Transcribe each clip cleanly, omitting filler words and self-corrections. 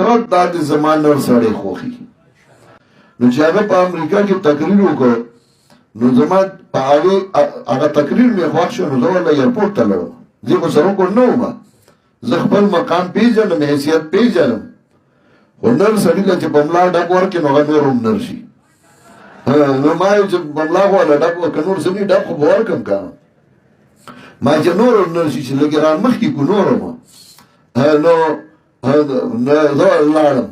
حضرت دا د زمان نور سړی خوښي نو چې هغه په امریکا کې تقریر وکړ نو زما په هغه تقریر مې خوښ شو نو زه ورله ایرپورټ ته لاړم زه خو سره کوڼ نه وم زه خپل مقام پیژنم حیثیت پیژنم خو نر سړي له چې په ملا ډک ورکړي نو هغه نور هم نر شي نو ما یې چې په ملا خو هله ډک که نور سړي ډک خو به ورکړم که ما چې نور هم نر شي چې لږې را مخکې کړو نور هم نو زه لاړم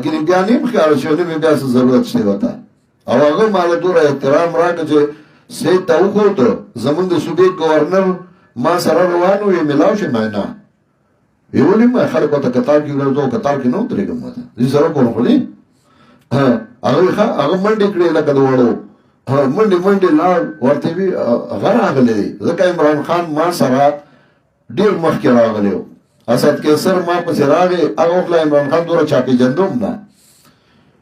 ګینې بیا نیم ښکاره شو نه مې بیا څه ضرورت شته ورته او هغه ماله دومره احترام راکړه چې سید ته وښوته زمونږ د صوبې ګورنر ما سره روان و یې میلاو شي نه ویې ولې ما خلک ورته کتار کې ورځو کتار کې نه ودرېږم ورته زه سره کوم خو نه هغه منډې کړې لکه د وړو منډې لاړ ورته وي هغه راغلی دی ځکه عمران خان ما سره ډېر مخکې راغلی و اسد کیسر ما پسې راغی هغه وخت له عمران خان دومره چاپېژنده هم نه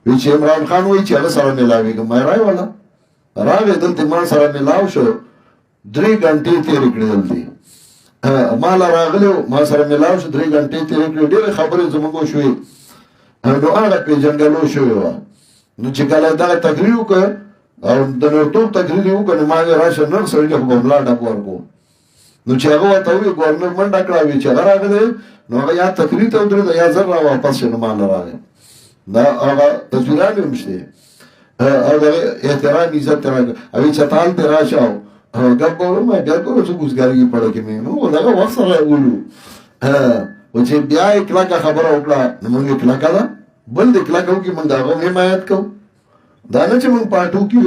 وی چې عمران خان وایي چې هغه سره میلاوېږم ما یې رایوله راغی دلته ما سره میلاو شو 3 ګنټې تېرې کړې دلته ما له راغلی و ما سره میلاو شو 3 ګنټې تېرې کړې ډېرې خبرې زموږ وشوې نو هغه پېژندګلو شوې وه نو چې کله دغه تقریر وکړ او د نرتوب تقریر یې وکړ نو ما ویل راشه نر سړي له خو به ملا ډک ورکړو نو چې هغه ورته وویل ګورنر منډه کړه وایي چې هغه راغلی نو هغه یا تقریر ته ودرېده یا زر را واپس شي نو ما نه راغی دا هغه تصویران هم شته او دغه احترام عزت ته راغی او چتال ته راشه او ګپ وم بیا کوم څه ګوزګاری پړه کې مې نو دغه وخت سره ولو او چې بیا یې کلاکه خبره وکړه نو موږ یې کلاکه ده بل دې کلاکه وکړي موږ د هغه حمایت کوو دا نه چې موږ پاټو کې